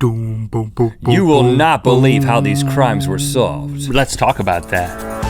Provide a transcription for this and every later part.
You will not believe how these crimes were solved. Let's talk about that.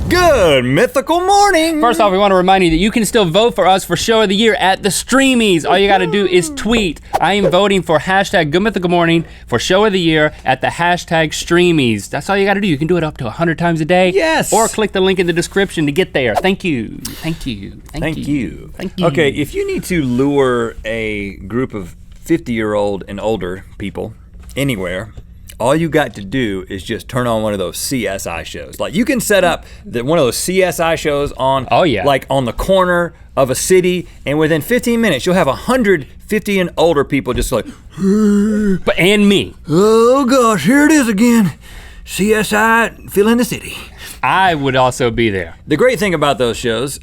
Good Mythical Morning! First off, we want to remind you that you can still vote for us for Show of the Year at the Streamies. All you gotta do is tweet, I am voting for hashtag Good Mythical Morning for Show of the Year at the hashtag Streamies. That's all you gotta do. You can do it up to 100 times a day. Yes! Or click the link in the description to get there. Thank you. Thank you. Thank you. Thank you. Okay, if you need to lure a group of 50-year-old and older people anywhere, all you got to do is just turn on one of those CSI shows. Like you can set up one of those CSI shows on, like on the corner of a city, and within 15 minutes you'll have 150 and older people just like, and me. Oh gosh, here it is again. CSI filling the city. I would also be there. The great thing about those shows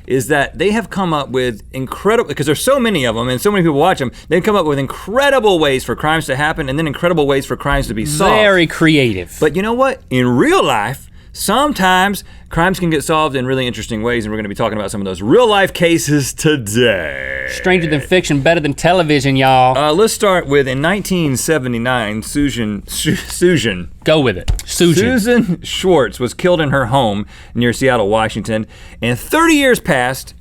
is that they have come up with incredible, because there's so many of them and so many people watch them, they've come up with incredible ways for crimes to happen and then incredible ways for crimes to be solved. Very creative. But you know what? In real life, sometimes crimes can get solved in really interesting ways, and we're gonna be talking about some of those real life cases today. Stranger than fiction, better than television, y'all. Let's start with, in 1979, Susan. Go with it, Susan Schwartz was killed in her home near Seattle, Washington, and 30 years passed,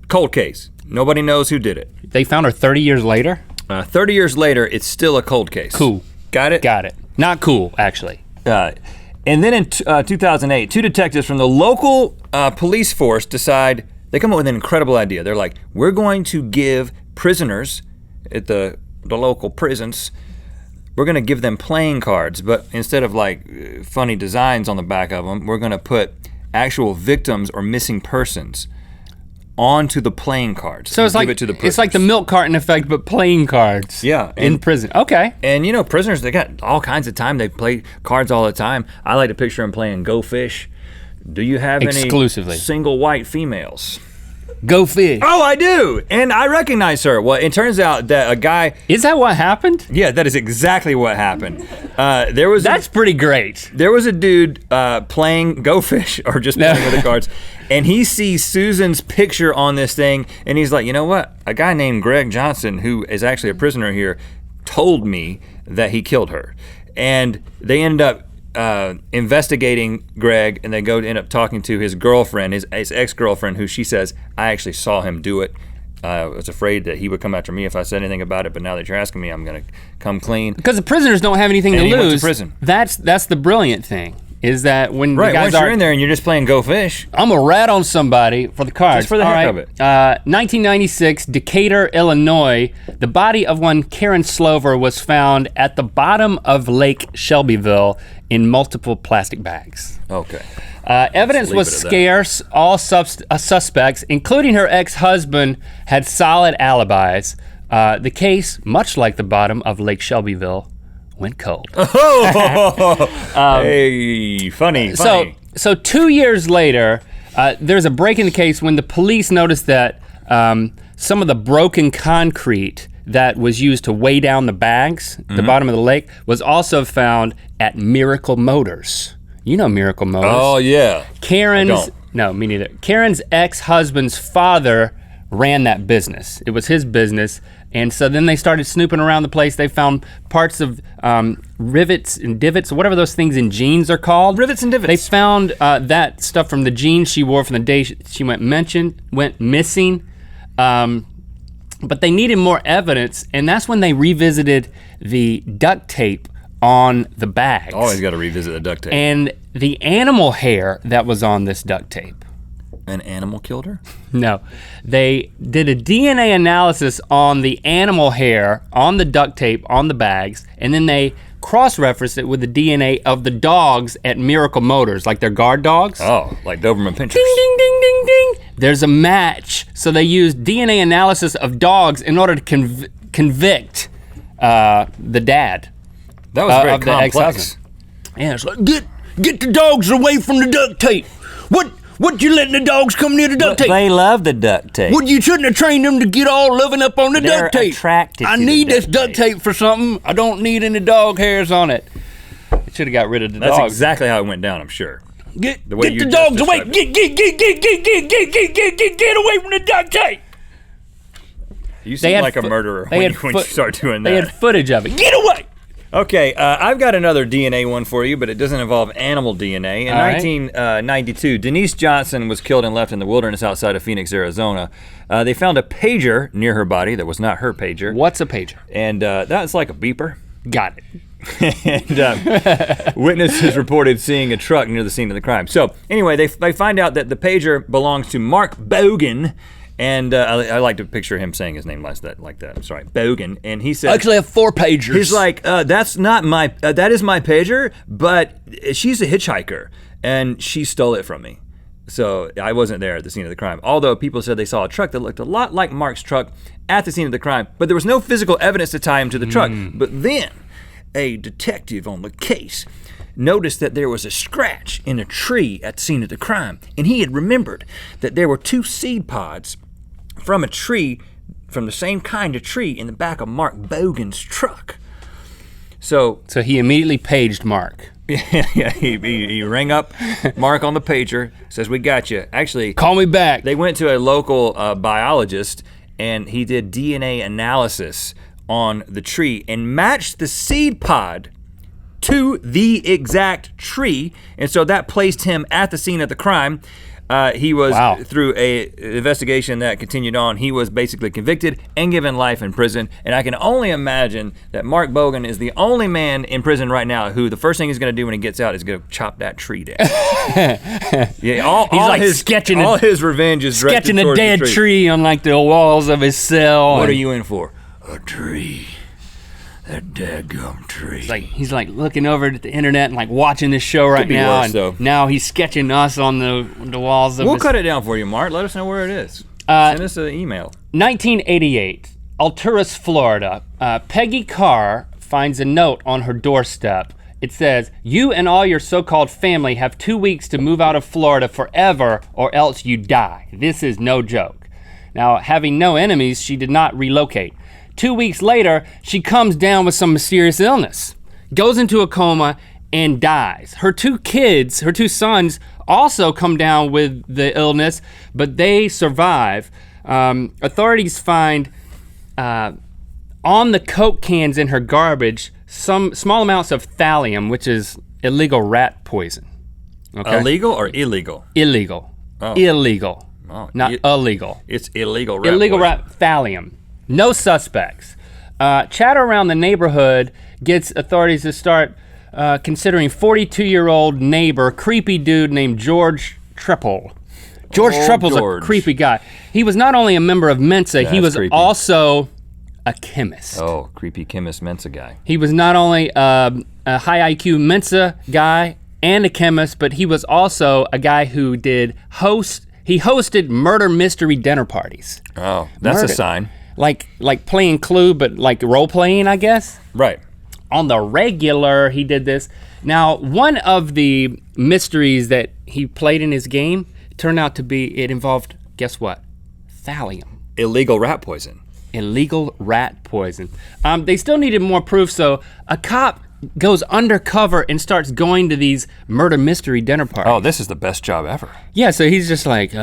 cold case. Nobody knows who did it. They found her 30 years later? 30 years later, it's still a cold case. Cool. Got it? Got it. Not cool, actually. And then in 2008, two detectives from the local police force decide, they come up with an incredible idea. They're like, we're going to give prisoners at the local prisons, we're gonna give them playing cards, but instead of like funny designs on the back of them, we're gonna put actual victims or missing persons onto the playing cards. So it's like, it's like the milk carton effect, but playing cards. Yeah. In prison, okay. And you know, prisoners, they got all kinds of time. They play cards all the time. I like to picture them playing Go Fish. Do you have exclusively any single white females? Go Fish. Oh, I do, and I recognize her. Well, it turns out that a guy. Is that what happened? Yeah, that is exactly what happened. That's pretty great. There was a dude playing Go Fish, or just playing with the cards, and he sees Susan's picture on this thing, and he's like, you know what? A guy named Greg Johnson, who is actually a prisoner here, told me that he killed her. And they end up investigating Greg, and they end up talking to his girlfriend, his ex-girlfriend, who she says, I actually saw him do it. I was afraid that he would come after me if I said anything about it, but now that you're asking me, I'm gonna come clean. Because the prisoners don't have anything to lose. Went to prison. That's the brilliant thing, is that when the guys once you're in there and you're just playing Go Fish. I'm gonna rat on somebody for the cards. Just for the heck of it. 1996, Decatur, Illinois, the body of one Karen Slover was found at the bottom of Lake Shelbyville in multiple plastic bags. Okay. Evidence was scarce. All suspects, including her ex-husband, had solid alibis. The case, much like the bottom of Lake Shelbyville, went cold. Hey, funny. So 2 years later, there's a break in the case when the police noticed that some of the broken concrete that was used to weigh down the bags, the bottom of the lake, was also found at Miracle Motors. You know Miracle Motors. Oh yeah. No, me neither. Karen's ex-husband's father ran that business. It was his business. And so then they started snooping around the place. They found parts of rivets and divots, whatever those things in jeans are called. Rivets and divots. They found that stuff from the jeans she wore from the day she went missing. But they needed more evidence, and that's when they revisited the duct tape on the bags. Always gotta revisit the duct tape. And the animal hair that was on this duct tape. An animal killed her? No, they did a DNA analysis on the animal hair, on the duct tape, on the bags, and then they cross-referenced it with the DNA of the dogs at Miracle Motors, like their guard dogs. Oh, like Doberman Pinschers. Ding, ding, ding, ding, ding. There's a match. So they used DNA analysis of dogs in order to convict the dad. That was very of the complex. ex-husband. Yeah, it's like, get the dogs away from the duct tape. What you letting the dogs come near the duct tape? They love the duct tape. Well, you shouldn't have trained them to get all loving up on the duct tape. Attracted I to need the this duct tape for something. I don't need any dog hairs on it. It should have got rid of the dogs. That's exactly how it went down, I'm sure. Get way the you just dogs away. described Get away from the duct tape. You seem like a murderer when you start doing that. They had footage of it. Get away. Okay, I've got another DNA one for you, but it doesn't involve animal DNA. In 1992, Denise Johnson was killed and left in the wilderness outside of Phoenix, Arizona. They found a pager near her body that was not her pager. What's a pager? And that's like a beeper. Got it. And witnesses reported seeing a truck near the scene of the crime. So anyway, they find out that the pager belongs to Mark Bogan. And I like to picture him saying his name like that. I'm sorry, Bogan. And he said, I actually have 4 pagers. He's like, that's not my, that is my pager, but she's a hitchhiker and she stole it from me. So I wasn't there at the scene of the crime. Although people said they saw a truck that looked a lot like Mark's truck at the scene of the crime, but there was no physical evidence to tie him to the truck. But then a detective on the case noticed that there was a scratch in a tree at the scene of the crime. And he had remembered that there were 2 seed pods from a tree, from the same kind of tree in the back of Mark Bogan's truck. So he immediately paged Mark. Yeah, he rang up Mark on the pager, says, we got you. Actually, call me back. They went to a local biologist and he did DNA analysis on the tree and matched the seed pod to the exact tree. And so that placed him at the scene of the crime. He was, through a investigation that continued on, he was basically convicted and given life in prison. And I can only imagine that Mark Bogan is the only man in prison right now who the first thing he's gonna do when he gets out is gonna chop that tree down. Yeah, all his revenge is sketching a dead tree on like the walls of his cell. What are you in for? A tree. That daggum tree. He's like looking over at the internet and like watching this show right now. Now he's sketching us on the walls of We'll cut it down for you, Mark. Let us know where it is. Send us an email. 1988, Alturas, Florida. Peggy Carr finds a note on her doorstep. It says, you and all your so-called family have 2 weeks to move out of Florida forever or else you die. This is no joke. Now, having no enemies, she did not relocate. 2 weeks later, she comes down with some mysterious illness, goes into a coma, and dies. Her 2 kids, her 2 sons, also come down with the illness, but they survive. Authorities find on the Coke cans in her garbage some small amounts of thallium, which is illegal rat poison. Okay? Illegal or illegal? Illegal. Oh. Illegal. Oh, not illegal. It's illegal rat illegal poison. Rat thallium. No suspects. Chatter around the neighborhood gets authorities to start considering 42-year-old neighbor, creepy dude named George Triple. George Triple's a creepy guy. He was not only a member of Mensa, he was also a chemist. Oh, creepy chemist Mensa guy. He was not only a high IQ Mensa guy and a chemist, but he was also a guy who he hosted murder mystery dinner parties. Oh, that's a sign. Like playing Clue, but like role playing, I guess. Right. On the regular, he did this. Now, one of the mysteries that he played in his game turned out to be, it involved, guess what? Thallium. Illegal rat poison. Illegal rat poison. They still needed more proof, so a cop goes undercover and starts going to these murder mystery dinner parties. Oh, this is the best job ever. Yeah, so he's just like,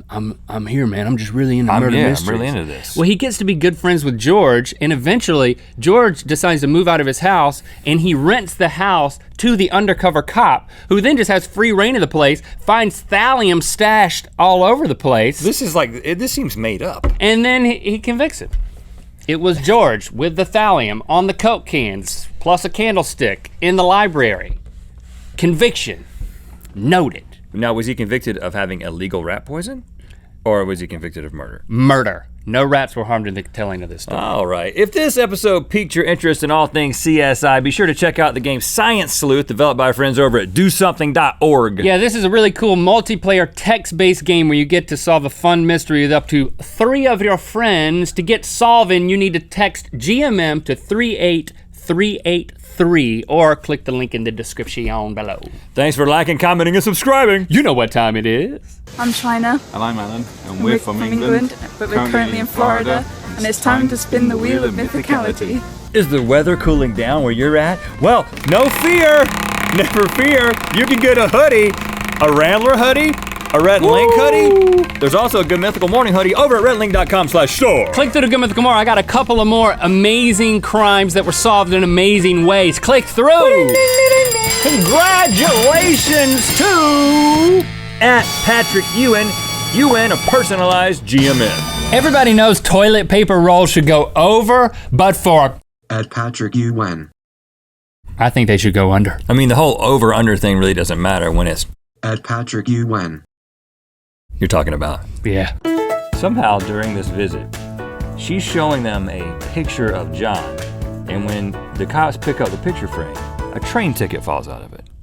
I'm here, man. I'm just really into murder mysteries. I'm really into this. Well, he gets to be good friends with George, and eventually George decides to move out of his house, and he rents the house to the undercover cop, who then just has free reign of the place, finds thallium stashed all over the place. This seems made up. And then he convicts him. It was George with the thallium on the Coke cans, plus a candlestick in the library. Conviction. Noted. Now, was he convicted of having illegal rat poison? Or was he convicted of murder? Murder. No rats were harmed in the telling of this story. All right. If this episode piqued your interest in all things CSI, be sure to check out the game Science Sleuth, developed by our friends over at DoSomething.org. Yeah, this is a really cool multiplayer text-based game where you get to solve a fun mystery with up to 3 of your friends. To get solving, you need to text GMM to 38383 or click the link in the description below. Thanks for liking, commenting, and subscribing. You know what time it is. I'm China. And I'm Alan, and we're from England, but we're currently in Florida, and it's time to spin the wheel of mythicality. Is the weather cooling down where you're at? Well, no fear! never fear, you can get a hoodie, a Rambler hoodie, a Rhett Link hoodie. There's also a Good Mythical Morning hoodie over at rhettlink.com/store. Click through to Good Mythical Morning. I got a couple of more amazing crimes that were solved in amazing ways. Click through. Congratulations to @PatrickEwen, UN a personalized GMN. Everybody knows toilet paper rolls should go over, but for @PatrickEwen. I think they should go under. I mean, the whole over-under thing really doesn't matter when it's @PatrickEwen. you're talking about. Yeah. Somehow during this visit, she's showing them a picture of John, and when the cops pick up the picture frame, a train ticket falls out of it.